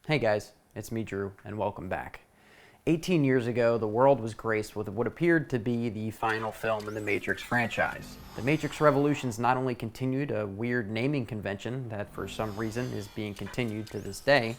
Hey guys, it's me Drew, and welcome back. 18 years ago, the world was graced with what appeared to be the final film in the Matrix franchise. The Matrix Revolutions not only continued a weird naming convention that for some reason is being continued to this day,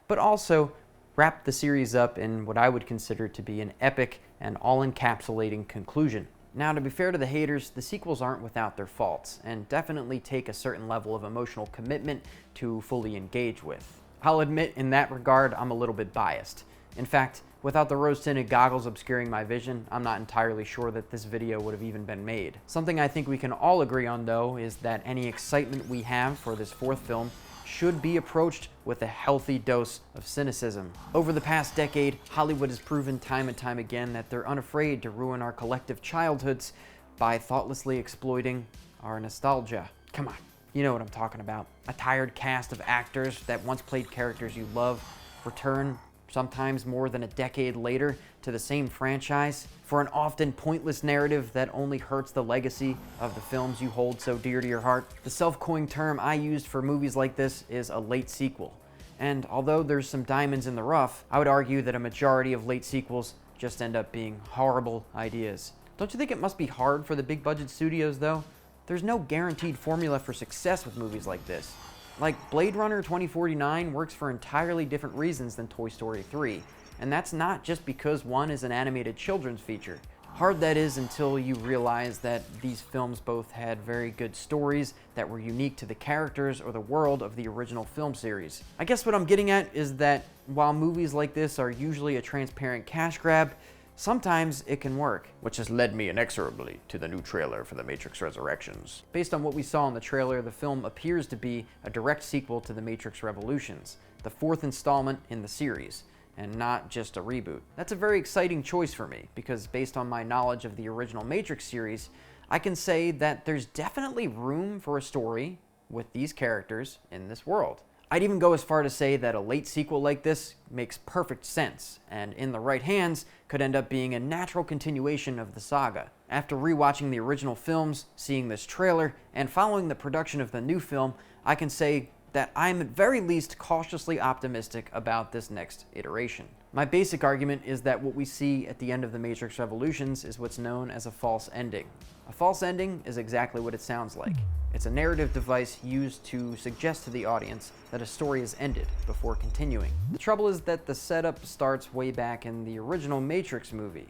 but also wrapped the series up in what I would consider to be an epic and all-encapsulating conclusion. Now, to be fair to the haters, the sequels aren't without their faults, and definitely take a certain level of emotional commitment to fully engage with. I'll admit, in that regard, I'm a little bit biased. In fact, without the rose-tinted goggles obscuring my vision, I'm not entirely sure that this video would have even been made. Something I think we can all agree on, though, is that any excitement we have for this fourth film should be approached with a healthy dose of cynicism. Over the past decade, Hollywood has proven time and time again that they're unafraid to ruin our collective childhoods by thoughtlessly exploiting our nostalgia. Come on. You know what I'm talking about. A tired cast of actors that once played characters you love return, sometimes more than a decade later, to the same franchise for an often pointless narrative that only hurts the legacy of the films you hold so dear to your heart. The self-coined term I used for movies like this is a late sequel. And although there's some diamonds in the rough, I would argue that a majority of late sequels just end up being horrible ideas. Don't you think it must be hard for the big budget studios though? There's no guaranteed formula for success with movies like this. Like, Blade Runner 2049 works for entirely different reasons than Toy Story 3, and that's not just because one is an animated children's feature. Hard that is until you realize that these films both had very good stories that were unique to the characters or the world of the original film series. I guess what I'm getting at is that while movies like this are usually a transparent cash grab, sometimes it can work, which has led me inexorably to the new trailer for The Matrix Resurrections. Based on what we saw in the trailer, the film appears to be a direct sequel to The Matrix Revolutions, the fourth installment in the series, and not just a reboot. That's a very exciting choice for me, because based on my knowledge of the original Matrix series, I can say that there's definitely room for a story with these characters in this world. I'd even go as far to say that a late sequel like this makes perfect sense, and in the right hands, could end up being a natural continuation of the saga. After rewatching the original films, seeing this trailer, and following the production of the new film, I can say that I'm at very least cautiously optimistic about this next iteration. My basic argument is that what we see at the end of The Matrix Revolutions is what's known as a false ending. A false ending is exactly what it sounds like. It's a narrative device used to suggest to the audience that a story is ended before continuing. The trouble is that the setup starts way back in the original Matrix movie,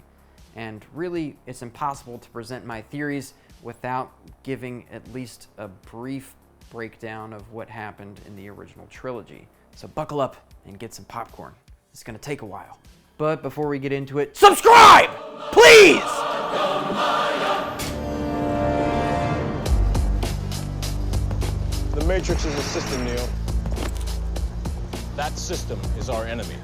and really it's impossible to present my theories without giving at least a brief breakdown of what happened in the original trilogy. So buckle up and get some popcorn. It's gonna take a while. But before we get into it, subscribe! Please! The Matrix is a system, Neo. That system is our enemy.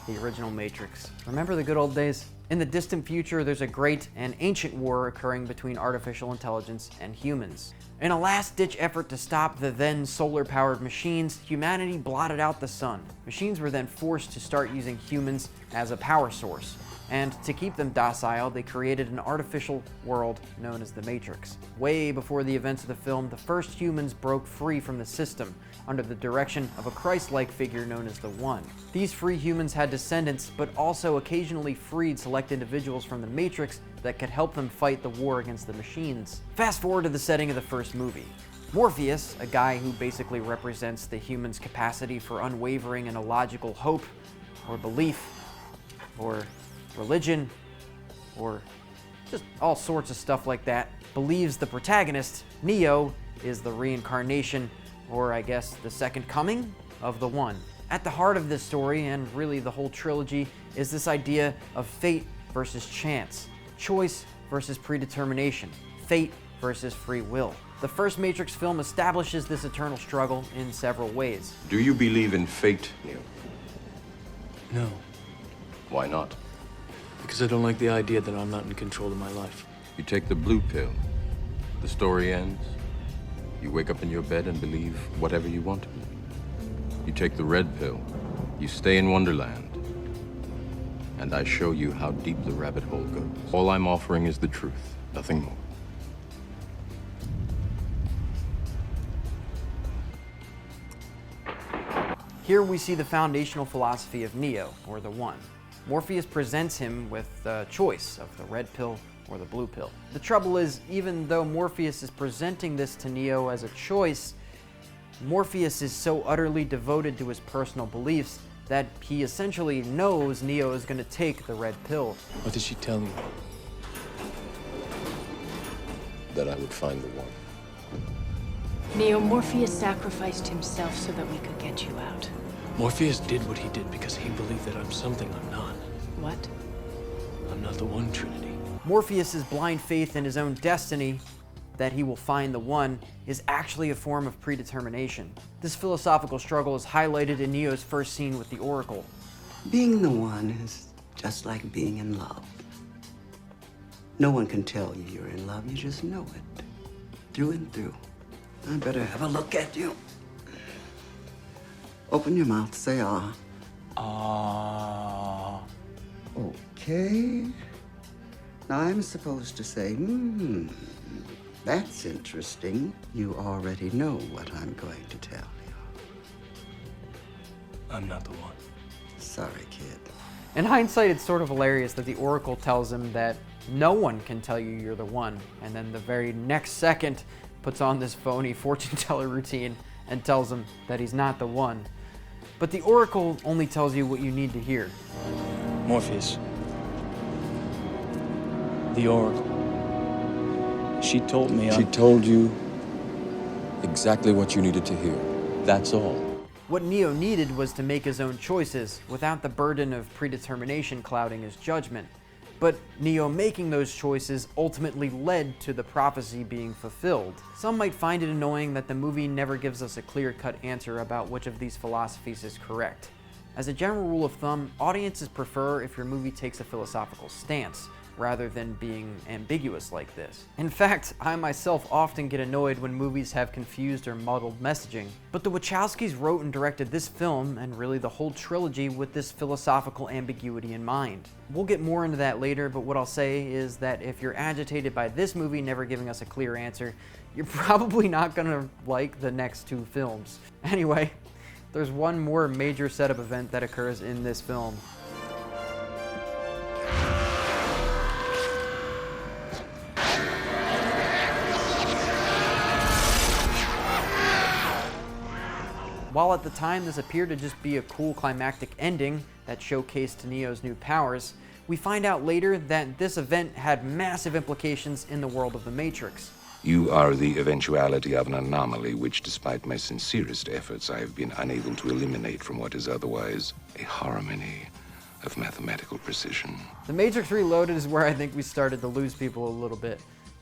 The original Matrix. Remember the good old days? In the distant future, there's a great and ancient war occurring between artificial intelligence and humans. In a last-ditch effort to stop the then solar-powered machines, humanity blotted out the sun. Machines were then forced to start using humans as a power source. And to keep them docile, they created an artificial world known as the Matrix. Way before the events of the film, the first humans broke free from the system under the direction of a Christ-like figure known as the One. These free humans had descendants, but also occasionally freed select individuals from the Matrix that could help them fight the war against the machines. Fast forward to the setting of the first movie. Morpheus, a guy who basically represents the human's capacity for unwavering and illogical hope, or belief, or religion, or just all sorts of stuff like that, believes the protagonist, Neo, is the reincarnation, or I guess the second coming, of the One. At the heart of this story, and really the whole trilogy, is this idea of fate versus chance, choice versus predetermination, fate versus free will. The first Matrix film establishes this eternal struggle in several ways. Do you believe in fate, Neo? No, Why not? because I don't like the idea that I'm not in control of my life. You take the blue pill, the story ends. You wake up in your bed and believe whatever you want to. You take the red pill, you stay in Wonderland, and I show you how deep the rabbit hole goes. All I'm offering is the truth, nothing more. Here we see the foundational philosophy of Neo, or the One. Morpheus presents him with the choice of the red pill or the blue pill. The trouble is, even though Morpheus is presenting this to Neo as a choice, Morpheus is so utterly devoted to his personal beliefs that he essentially knows Neo is going to take the red pill. What did she tell you? That I would find the one. Neo, Morpheus sacrificed himself so that we could get you out. Morpheus did what he did because he believed that I'm something I'm not. What? I'm not the one, Trinity. Morpheus's blind faith in his own destiny, that he will find the one, is actually a form of predetermination. This philosophical struggle is highlighted in Neo's first scene with the Oracle. Being the one is just like being in love. No one can tell you you're in love, you just know it. Through and through. I better have a look at you. Open your mouth, say ah. Ah. Okay. Now I'm supposed to say, that's interesting. You already know what I'm going to tell you. I'm not the one. Sorry, kid. In hindsight, it's sort of hilarious that the Oracle tells him that no one can tell you you're the one, and then the very next second puts on this phony fortune teller routine and tells him that he's not the one. But the Oracle only tells you what you need to hear. Morpheus. The Oracle. She told me She told you exactly what you needed to hear. That's all. What Neo needed was to make his own choices without the burden of predetermination clouding his judgment. But Neo making those choices ultimately led to the prophecy being fulfilled. Some might find it annoying that the movie never gives us a clear-cut answer about which of these philosophies is correct. As a general rule of thumb, audiences prefer if your movie takes a philosophical stance, rather than being ambiguous like this. In fact, I myself often get annoyed when movies have confused or muddled messaging. But the Wachowskis wrote and directed this film, and really the whole trilogy, with this philosophical ambiguity in mind. We'll get more into that later, but what I'll say is that if you're agitated by this movie never giving us a clear answer, you're probably not gonna like the next two films. Anyway, there's one more major setup event that occurs in this film. While at the time this appeared to just be a cool climactic ending that showcased Neo's new powers, we find out later that this event had massive implications in the world of the Matrix. You are the eventuality of an anomaly which, despite my sincerest efforts, I have been unable to eliminate from what is otherwise a harmony of mathematical precision. The Matrix Reloaded is where I think we started to lose people a little bit.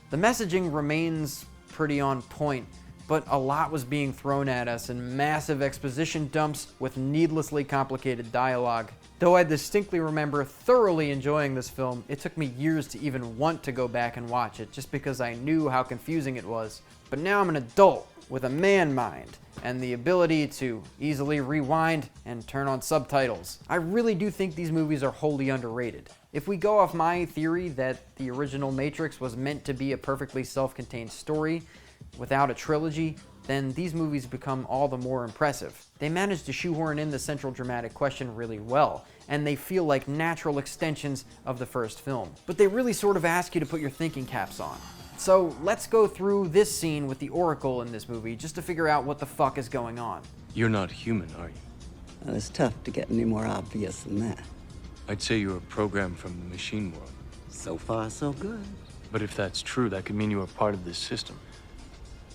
The messaging remains pretty on point, but a lot was being thrown at us in massive exposition dumps with needlessly complicated dialogue. Though I distinctly remember thoroughly enjoying this film, it took me years to even want to go back and watch it, just because I knew how confusing it was. But now I'm an adult with a man mind and the ability to easily rewind and turn on subtitles. I really do think these movies are wholly underrated. If we go off my theory that the original Matrix was meant to be a perfectly self-contained story without a trilogy, then these movies become all the more impressive. They manage to shoehorn in the central dramatic question really well, and they feel like natural extensions of the first film. But they really sort of ask you to put your thinking caps on. So let's go through this scene with the Oracle in this movie just to figure out what the fuck is going on. You're not human, are you? Well, it's tough to get any more obvious than that. I'd say you're a program from the machine world. So far, so good. But if that's true, that could mean you are part of this system.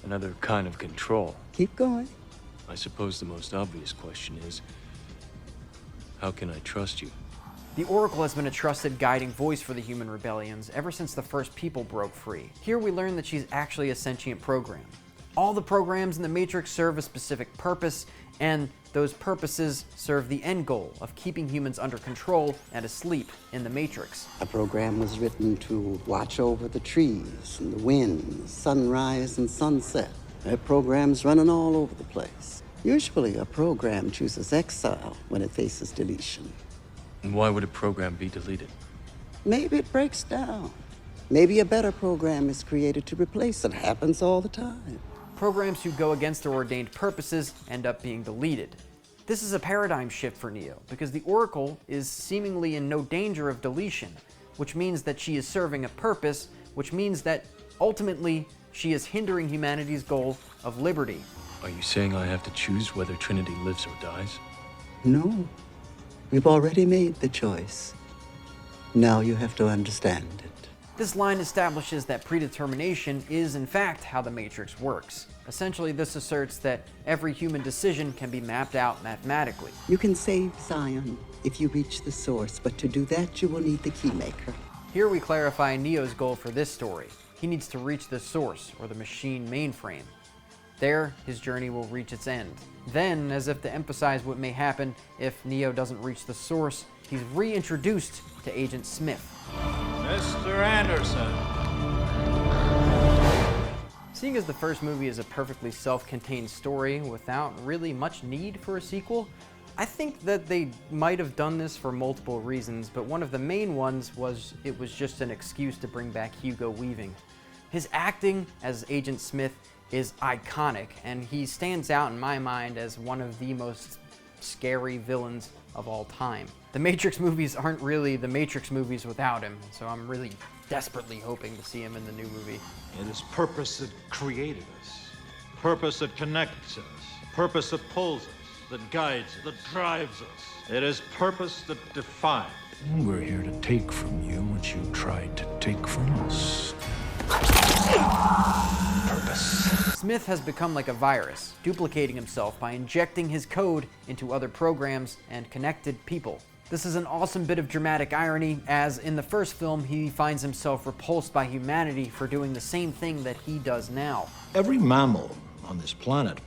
Another kind of control. Keep going. I suppose the most obvious question is, how can I trust you? The Oracle has been a trusted guiding voice for the human rebellions ever since the first people broke free. Here we learn that she's actually a sentient program. All the programs in the Matrix serve a specific purpose, and those purposes serve the end goal of keeping humans under control and asleep in the Matrix. A program was written to watch over the trees and the wind, sunrise and sunset. That program's running all over the place. Usually a program chooses exile when it faces deletion. And why would a program be deleted? Maybe it breaks down. Maybe a better program is created to replace it. Happens all the time. Programs who go against their ordained purposes end up being deleted. This is a paradigm shift for Neo, because the Oracle is seemingly in no danger of deletion, which means that she is serving a purpose, which means that ultimately she is hindering humanity's goal of liberty. Are you saying I have to choose whether Trinity lives or dies? No. We've already made the choice. Now you have to understand it. This line establishes that predetermination is in fact how the Matrix works. Essentially, this asserts that every human decision can be mapped out mathematically. You can save Zion if you reach the source, but to do that you will need the keymaker. Here we clarify Neo's goal for this story. He needs to reach the source, or the machine mainframe. There, his journey will reach its end. Then, as if to emphasize what may happen if Neo doesn't reach the source, he's reintroduced to Agent Smith. Mr. Anderson. Seeing as the first movie is a perfectly self-contained story without really much need for a sequel, I think that they might have done this for multiple reasons, but one of the main ones was it was just an excuse to bring back Hugo Weaving. His acting as Agent Smith is iconic, and he stands out in my mind as one of the most scary villains of all time. The Matrix movies aren't really the Matrix movies without him, so I'm really desperately hoping to see him in the new movie. It is purpose that created us, purpose that connects us, purpose that pulls us, that guides us, that drives us. It is purpose that defines. We're here to take from you what you tried to take from us. Purpose. Smith has become like a virus, duplicating himself by injecting his code into other programs and connected people. This is an awesome bit of dramatic irony, as in the first film he finds himself repulsed by humanity for doing the same thing that he does now. Every mammal on this planet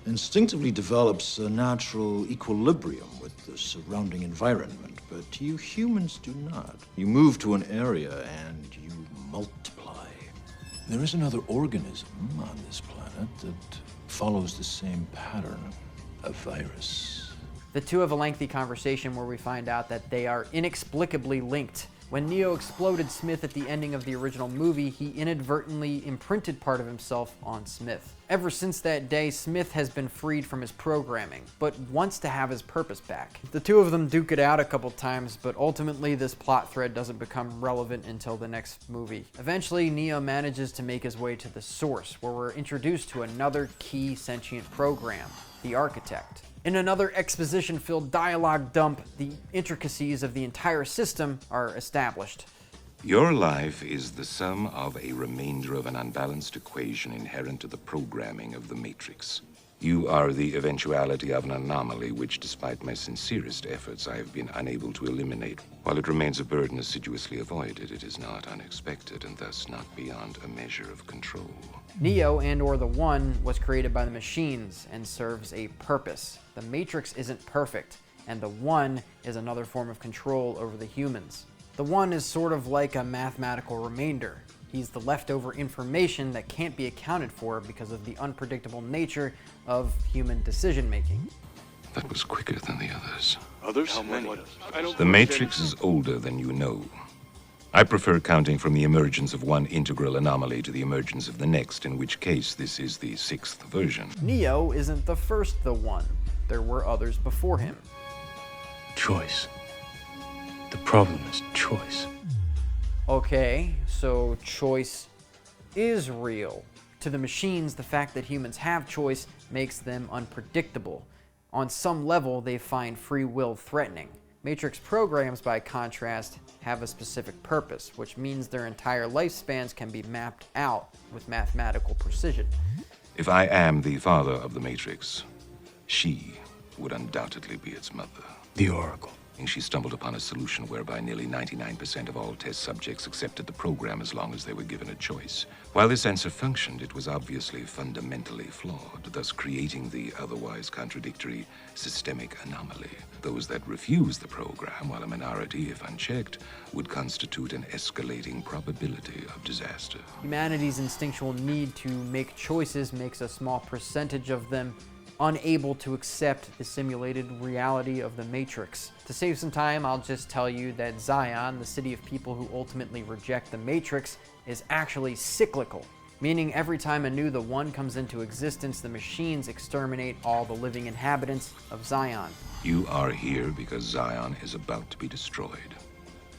instinctively develops a natural equilibrium with the surrounding environment, but you humans do not. You move to an area and you multiply. There is another organism on this planet that follows the same pattern, a virus. The two have a lengthy conversation where we find out that they are inexplicably linked. When Neo exploded Smith at the ending of the original movie, he inadvertently imprinted part of himself on Smith. Ever since that day, Smith has been freed from his programming, but wants to have his purpose back. The two of them duke it out a couple times, but ultimately this plot thread doesn't become relevant until the next movie. Eventually, Neo manages to make his way to the source, where we're introduced to another key sentient program, the Architect. In another exposition-filled dialogue dump, the intricacies of the entire system are established. Your life is the sum of a remainder of an unbalanced equation inherent to the programming of the Matrix. You are the eventuality of an anomaly which, despite my sincerest efforts, I have been unable to eliminate. While it remains a burden assiduously avoided, it is not unexpected and thus not beyond a measure of control. Neo and/or the One was created by the machines and serves a purpose. The Matrix isn't perfect, and the One is another form of control over the humans. The One is sort of like a mathematical remainder. He's the leftover information that can't be accounted for because of the unpredictable nature of human decision-making. That was quicker than the others. Others? How many? The Matrix is older than you know. I prefer counting from the emergence of one integral anomaly to the emergence of the next, in which case this is the sixth version. Neo isn't the first The One. There were others before him. Choice. The problem is choice. Okay, so choice is real. To the machines, the fact that humans have choice makes them unpredictable. On some level, they find free will threatening. Matrix programs, by contrast, have a specific purpose, which means their entire lifespans can be mapped out with mathematical precision. If I am the father of the Matrix, she would undoubtedly be its mother. The Oracle. And she stumbled upon a solution whereby nearly 99% of all test subjects accepted the program as long as they were given a choice. While this answer functioned, it was obviously fundamentally flawed, thus creating the otherwise contradictory systemic anomaly. Those that refuse the program, while a minority, if unchecked, would constitute an escalating probability of disaster. Humanity's instinctual need to make choices makes a small percentage of them unable to accept the simulated reality of the Matrix. To save some time, I'll just tell you that Zion, the city of people who ultimately reject the Matrix, is actually cyclical. meaning every time a new the One comes into existence, the machines exterminate all the living inhabitants of Zion. You are here because Zion is about to be destroyed.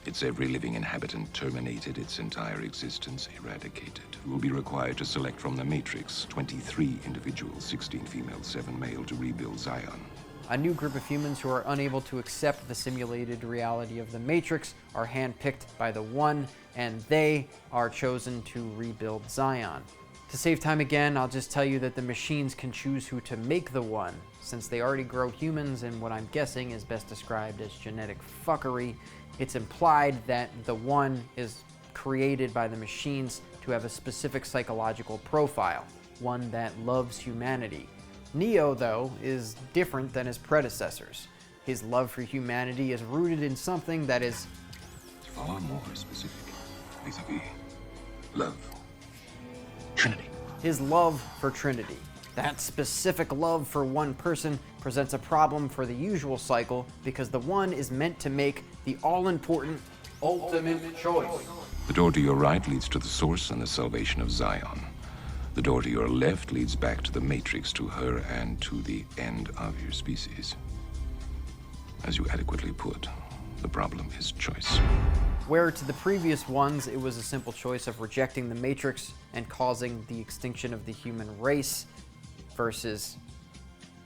Its every living inhabitant terminated, its entire existence eradicated. You will be required to select from the Matrix 23 individuals, 16 female, 7 male, to rebuild Zion. A new group of humans who are unable to accept the simulated reality of the Matrix are handpicked by the One, and they are chosen to rebuild Zion. To save time again, I'll just tell you that the machines can choose who to make the One. Since they already grow humans in what I'm guessing is best described as genetic fuckery, it's implied that the One is created by the machines to have a specific psychological profile, one that loves humanity. Neo, though, is different than his predecessors. His love for humanity is rooted in something that is far more specific. Vis-a-vis love. Trinity. His love for Trinity. That specific love for one person presents a problem for the usual cycle because the One is meant to make the all-important ultimate choice. The door to your right leads to the source and the salvation of Zion. The door to your left leads back to the Matrix, to her, and to the end of your species. As you adequately put, the problem is choice. Where to the previous ones, it was a simple choice of rejecting the Matrix and causing the extinction of the human race versus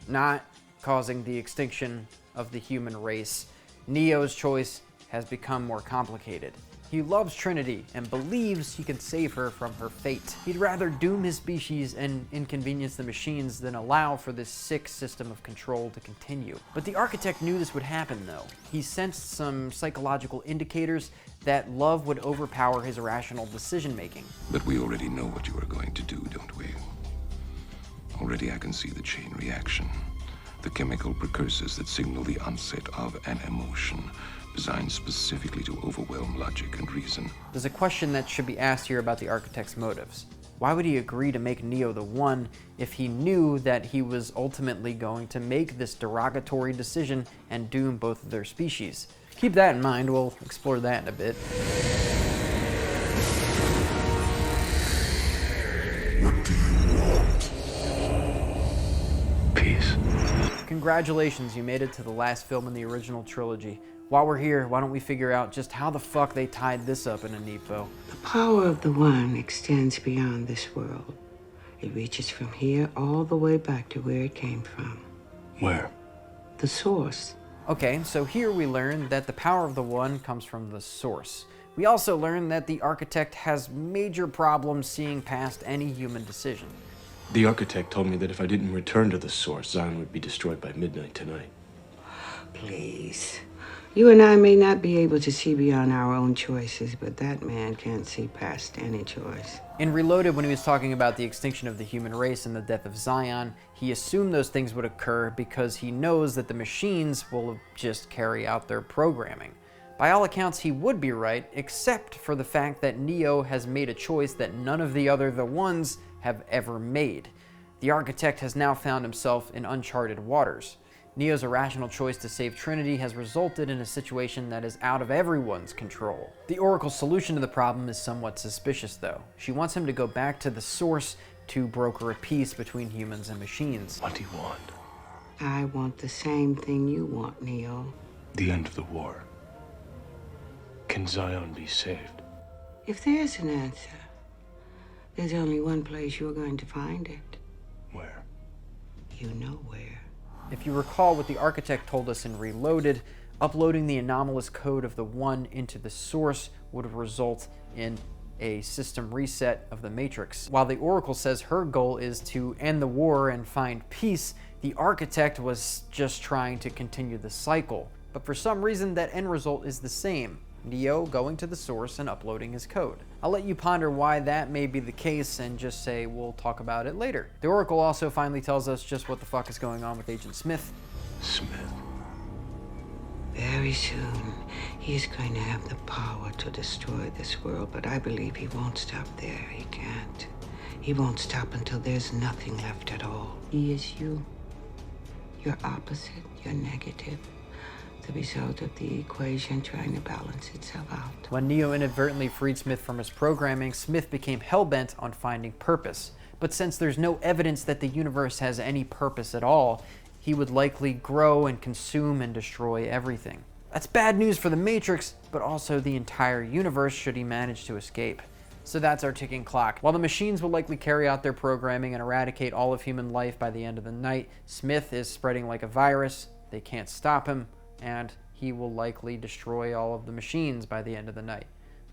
not causing the extinction of the human race. Neo's choice has become more complicated. He loves Trinity and believes he can save her from her fate. He'd rather doom his species and inconvenience the machines than allow for this sick system of control to continue. But the architect knew this would happen, though. He sensed some psychological indicators that love would overpower his irrational decision-making. But we already know what you are going to do, don't we? Already I can see the chain reaction. The chemical precursors that signal the onset of an emotion, designed specifically to overwhelm logic and reason. There's a question that should be asked here about the architect's motives. Why would he agree to make Neo the One if he knew that he was ultimately going to make this derogatory decision and doom both of their species? Keep that in mind, we'll explore that in a bit. What do you want? Peace. Congratulations, you made it to the last film in the original trilogy. While we're here, why don't we figure out just how the fuck they tied this up in a neat bow? The power of the One extends beyond this world. It reaches from here all the way back to where it came from. Where? The source. Okay, so here we learn that the power of the One comes from the source. We also learn that the architect has major problems seeing past any human decision. The architect told me that if I didn't return to the source, Zion would be destroyed by midnight tonight. Please. You and I may not be able to see beyond our own choices, but that man can't see past any choice. In Reloaded, when he was talking about the extinction of the human race and the death of Zion, he assumed those things would occur because he knows that the machines will just carry out their programming. By all accounts, he would be right, except for the fact that Neo has made a choice that none of the other The Ones have ever made. The architect has now found himself in uncharted waters. Neo's irrational choice to save Trinity has resulted in a situation that is out of everyone's control. The Oracle's solution to the problem is somewhat suspicious, though. She wants him to go back to the source to broker a peace between humans and machines. What do you want? I want the same thing you want, Neo. The end of the war. Can Zion be saved? If there's an answer, there's only one place you're going to find it. Where? You know where. If you recall what the architect told us in Reloaded, uploading the anomalous code of the One into the source would result in a system reset of the Matrix. While the Oracle says her goal is to end the war and find peace, the architect was just trying to continue the cycle. But for some reason, that end result is the same. Neo going to the source and uploading his code. I'll let you ponder why that may be the case and just say we'll talk about it later. The Oracle also finally tells us just what the fuck is going on with Agent Smith. Smith. Very soon, he's going to have the power to destroy this world, but I believe he won't stop there. He can't. He won't stop until there's nothing left at all. He is you. Your opposite, your negative. the result of the equation trying to balance itself out. When Neo inadvertently freed Smith from his programming, Smith became hell-bent on finding purpose. But since there's no evidence that the universe has any purpose at all, he would likely grow and consume and destroy everything. That's bad news for the Matrix, but also the entire universe should he manage to escape. So that's our ticking clock. While the machines will likely carry out their programming and eradicate all of human life by the end of the night, Smith is spreading like a virus. They can't stop him, and he will likely destroy all of the machines by the end of the night.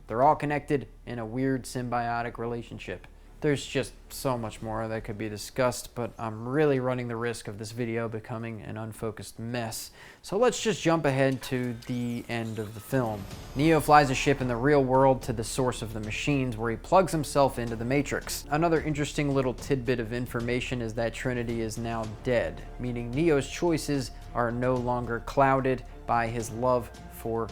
They're all connected in a weird symbiotic relationship. There's just so much more that could be discussed, but I'm really running the risk of this video becoming an unfocused mess. So let's just jump ahead to the end of the film. Neo flies a ship in the real world to the source of the machines, where he plugs himself into the Matrix. Another interesting little tidbit of information is that Trinity is now dead, meaning Neo's choices are no longer clouded by his love for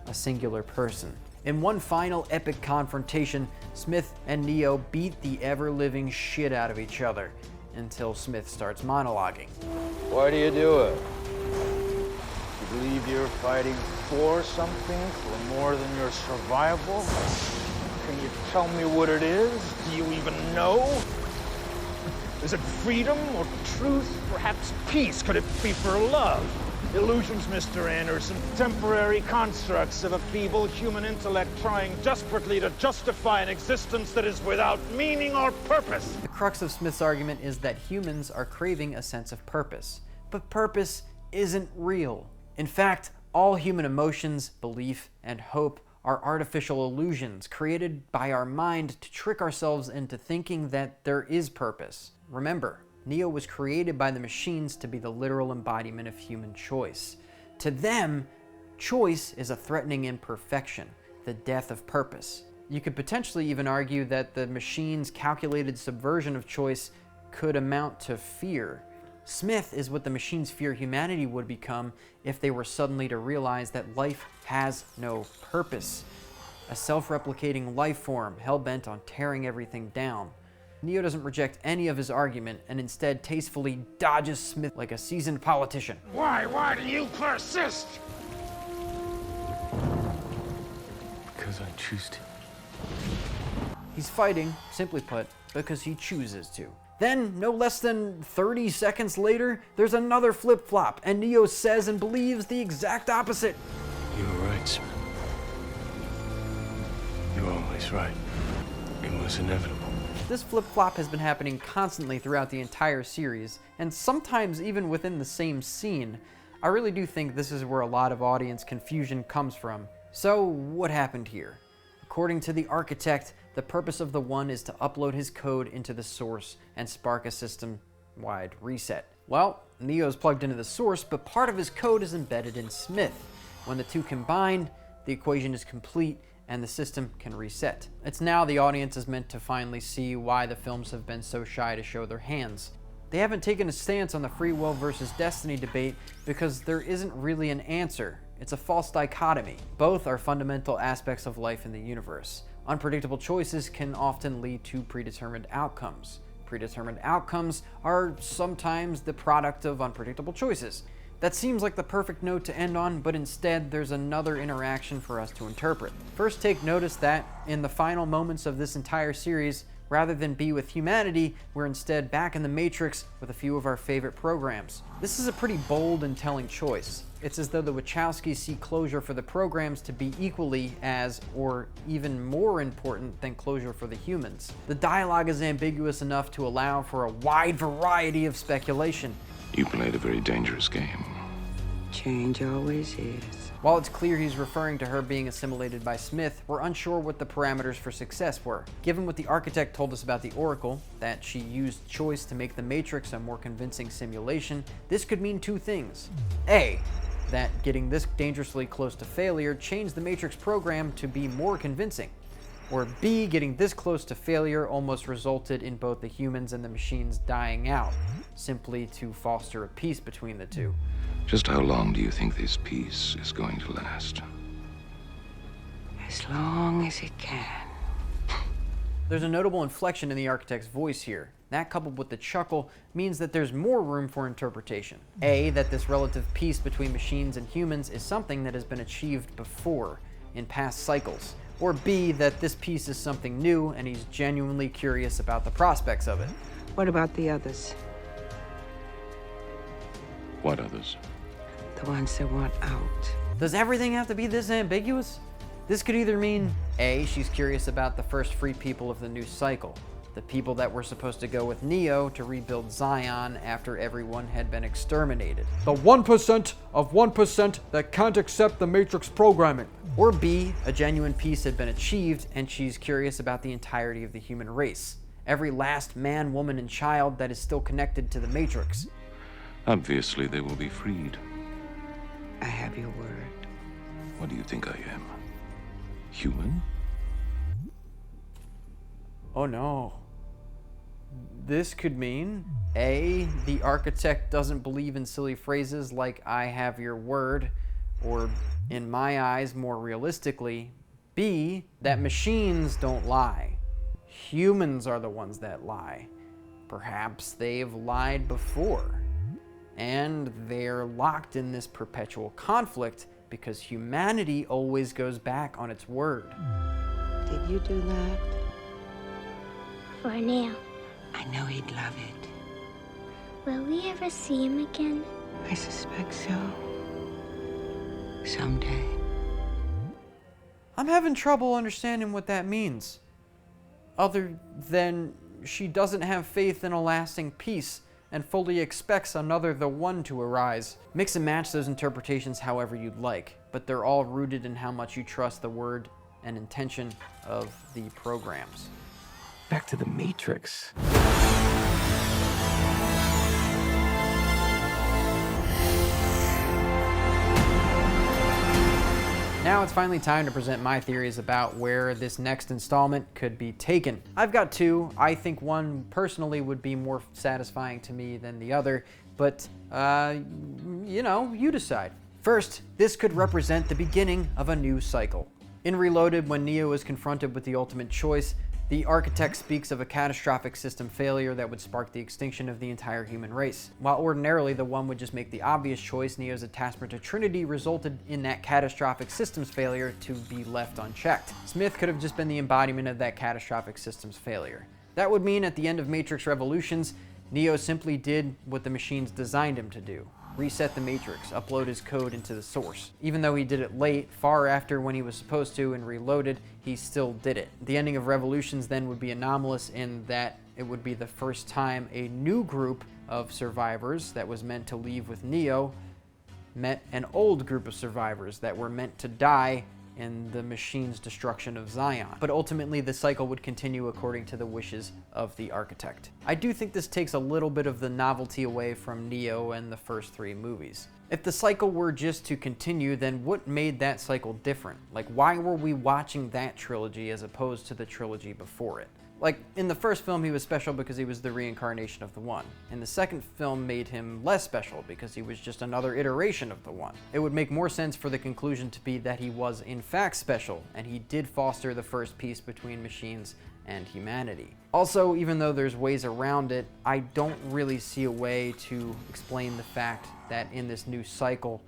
a singular person. In one final epic confrontation, Smith and Neo beat the ever-living shit out of each other until Smith starts monologuing. Why do you do it? You believe you're fighting for something, for more than your survival? Can you tell me what it is? Do you even know? Is it freedom or truth? Perhaps peace? Could it be for love? Illusions, Mr. Anderson, temporary constructs of a feeble human intellect trying desperately to justify an existence that is without meaning or purpose. The crux of Smith's argument is that humans are craving a sense of purpose, but purpose isn't real. In fact, all human emotions, belief, and hope are artificial illusions created by our mind to trick ourselves into thinking that there is purpose. Remember, Neo was created by the machines to be the literal embodiment of human choice. To them, choice is a threatening imperfection, the death of purpose. You could potentially even argue that the machines' calculated subversion of choice could amount to fear. Smith is what the machines fear humanity would become if they were suddenly to realize that life has no purpose. A self-replicating life form hell-bent on tearing everything down. Neo doesn't reject any of his argument and instead tastefully dodges Smith like a seasoned politician. Why do you persist? Because I choose to. He's fighting, simply put, because he chooses to. Then, no less than 30 seconds later, there's another flip-flop, and Neo says and believes the exact opposite. You were right, Smith. You're always right. It was inevitable. This flip-flop has been happening constantly throughout the entire series, and sometimes even within the same scene. I really do think this is where a lot of audience confusion comes from. So, what happened here? According to the architect, the purpose of the One is to upload his code into the source and spark a system-wide reset. Well, Neo's plugged into the source, but part of his code is embedded in Smith. When the two combine, the equation is complete, and the system can reset. It's now the audience is meant to finally see why the films have been so shy to show their hands. They haven't taken a stance on the free will versus destiny debate because there isn't really an answer. It's a false dichotomy. Both are fundamental aspects of life in the universe. Unpredictable choices can often lead to predetermined outcomes. Predetermined outcomes are sometimes the product of unpredictable choices. That seems like the perfect note to end on, but instead there's another interaction for us to interpret. First, take notice that in the final moments of this entire series, rather than be with humanity, we're instead back in the Matrix with a few of our favorite programs. This is a pretty bold and telling choice. It's as though the Wachowskis see closure for the programs to be equally as, or even more important than closure for the humans. The dialogue is ambiguous enough to allow for a wide variety of speculation. You played a very dangerous game. Change always is. While it's clear he's referring to her being assimilated by Smith, we're unsure what the parameters for success were. Given what the architect told us about the Oracle, that she used choice to make the Matrix a more convincing simulation, this could mean two things. A, that getting this dangerously close to failure changed the Matrix program to be more convincing. Or B, getting this close to failure almost resulted in both the humans and the machines dying out, simply to foster a peace between the two. Just how long do you think this peace is going to last? As long as it can. There's a notable inflection in the architect's voice here. That, coupled with the chuckle, means that there's more room for interpretation. A, that this relative peace between machines and humans is something that has been achieved before, in past cycles. Or B, that this piece is something new and he's genuinely curious about the prospects of it. What about the others? What others? The ones that want out. Does everything have to be this ambiguous? This could either mean A, she's curious about the first free people of the new cycle, the people that were supposed to go with Neo to rebuild Zion after everyone had been exterminated. The 1% of 1% that can't accept the Matrix programming. Or B, a genuine peace had been achieved and she's curious about the entirety of the human race. Every last man, woman, and child that is still connected to the Matrix. Obviously, they will be freed. I have your word. What do you think I am? Human? Oh no. This could mean A, the architect doesn't believe in silly phrases like I have your word, or in my eyes, more realistically, B, that machines don't lie. Humans are the ones that lie. Perhaps they've lied before. And they're locked in this perpetual conflict because humanity always goes back on its word. Did you do that? For now. I know he'd love it. Will we ever see him again? I suspect so. Someday. I'm having trouble understanding what that means. Other than she doesn't have faith in a lasting peace and fully expects another the One to arise. Mix and match those interpretations however you'd like, but they're all rooted in how much you trust the word and intention of the programs. Back to the Matrix. Now it's finally time to present my theories about where this next installment could be taken. I've got two. I think one personally would be more satisfying to me than the other, but you know, you decide. First, this could represent the beginning of a new cycle. In Reloaded, when Neo is confronted with the ultimate choice, the architect speaks of a catastrophic system failure that would spark the extinction of the entire human race. While ordinarily the one would just make the obvious choice, Neo's attachment to Trinity resulted in that catastrophic systems failure to be left unchecked. Smith could have just been the embodiment of that catastrophic systems failure. That would mean at the end of Matrix Revolutions, Neo simply did what the machines designed him to do. Reset the Matrix, upload his code into the source. Even though he did it late, far after when he was supposed to and Reloaded, he still did it. The ending of Revolutions then would be anomalous in that it would be the first time a new group of survivors that was meant to leave with Neo met an old group of survivors that were meant to die in the machine's destruction of Zion. But ultimately, the cycle would continue according to the wishes of the architect. I do think this takes a little bit of the novelty away from Neo and the first three movies. If the cycle were just to continue, then what made that cycle different? Like, why were we watching that trilogy as opposed to the trilogy before it? Like, in the first film, he was special because he was the reincarnation of the One. In the second film made him less special because he was just another iteration of the One. It would make more sense for the conclusion to be that he was in fact special, and he did foster the first peace between machines and humanity. Also, even though there's ways around it, I don't really see a way to explain the fact that in this new cycle,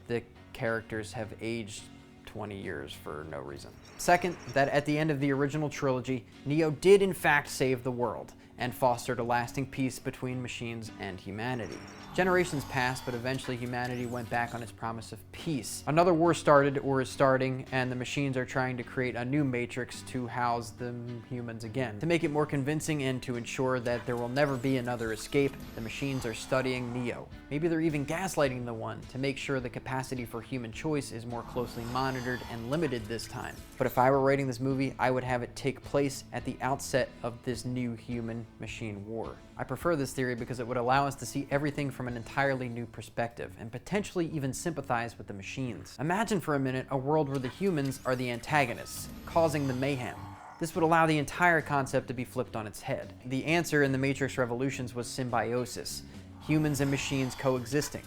the characters have aged 20 years for no reason. Second, that at the end of the original trilogy, Neo did in fact save the world and fostered a lasting peace between machines and humanity. Generations passed, but eventually humanity went back on its promise of peace. Another war started or is starting, and the machines are trying to create a new matrix to house the humans again. To make it more convincing and to ensure that there will never be another escape, the machines are studying Neo. Maybe they're even gaslighting the One to make sure the capacity for human choice is more closely monitored and limited this time. But if I were writing this movie, I would have it take place at the outset of this new human-machine war. I prefer this theory because it would allow us to see everything from an entirely new perspective and potentially even sympathize with the machines. Imagine for a minute a world where the humans are the antagonists, causing the mayhem. This would allow the entire concept to be flipped on its head. The answer in the Matrix Revolutions was symbiosis, humans and machines coexisting.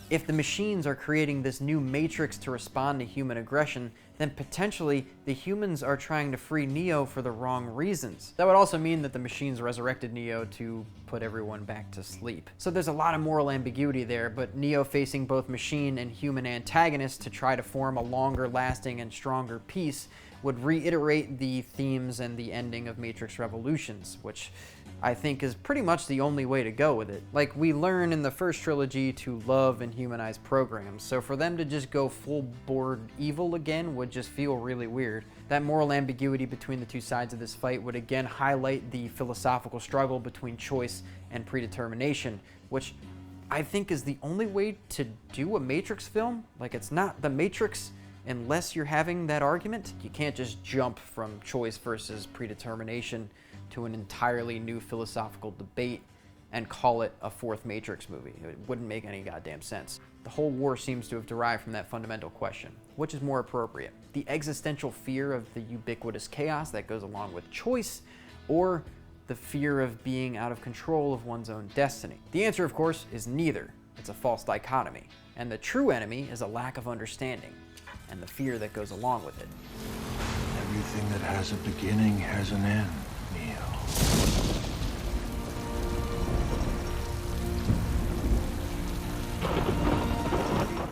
If the machines are creating this new matrix to respond to human aggression, then potentially the humans are trying to free Neo for the wrong reasons. That would also mean that the machines resurrected Neo to put everyone back to sleep. So there's a lot of moral ambiguity there, but Neo facing both machine and human antagonists to try to form a longer lasting and stronger peace would reiterate the themes and the ending of Matrix Revolutions, which I think is pretty much the only way to go with it. Like, we learn in the first trilogy to love and humanize programs, so for them to just go full-board evil again would just feel really weird. That moral ambiguity between the two sides of this fight would again highlight the philosophical struggle between choice and predetermination, which I think is the only way to do a Matrix film. Like, it's not the Matrix unless you're having that argument. You can't just jump from choice versus predetermination to an entirely new philosophical debate and call it a fourth Matrix movie. It wouldn't make any goddamn sense. The whole war seems to have derived from that fundamental question. Which is more appropriate? The existential fear of the ubiquitous chaos that goes along with choice, or the fear of being out of control of one's own destiny? The answer, of course, is neither. It's a false dichotomy. And the true enemy is a lack of understanding, and the fear that goes along with it. Everything that has a beginning has an end, Neo.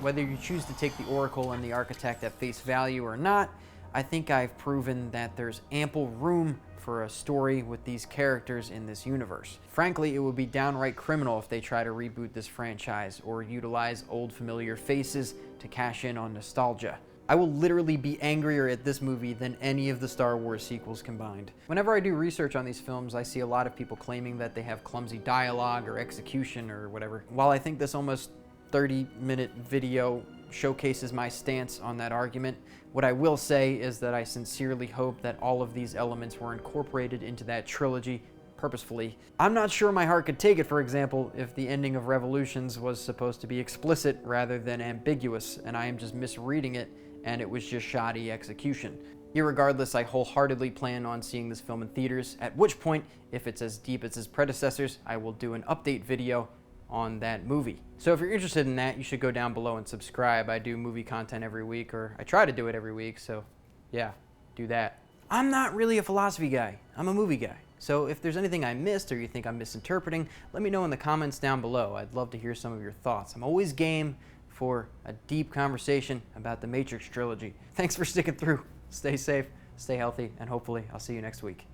Whether you choose to take the Oracle and the Architect at face value or not, I think I've proven that there's ample room for a story with these characters in this universe. Frankly, it would be downright criminal if they try to reboot this franchise or utilize old familiar faces to cash in on nostalgia. I will literally be angrier at this movie than any of the Star Wars sequels combined. Whenever I do research on these films, I see a lot of people claiming that they have clumsy dialogue or execution or whatever. While I think this almost 30-minute video showcases my stance on that argument, what I will say is that I sincerely hope that all of these elements were incorporated into that trilogy purposefully. I'm not sure my heart could take it, for example, if the ending of Revolutions was supposed to be explicit rather than ambiguous, and I am just misreading it, and it was just shoddy execution. Irregardless, I wholeheartedly plan on seeing this film in theaters, at which point, if it's as deep as its predecessors, I will do an update video on that movie. So if you're interested in that, you should go down below and subscribe. I do movie content every week, or I try to do it every week, so yeah, do that. I'm not really a philosophy guy, I'm a movie guy. So if there's anything I missed or you think I'm misinterpreting, let me know in the comments down below. I'd love to hear some of your thoughts. I'm always game for a deep conversation about the Matrix trilogy. Thanks for sticking through. Stay safe, stay healthy, and hopefully I'll see you next week.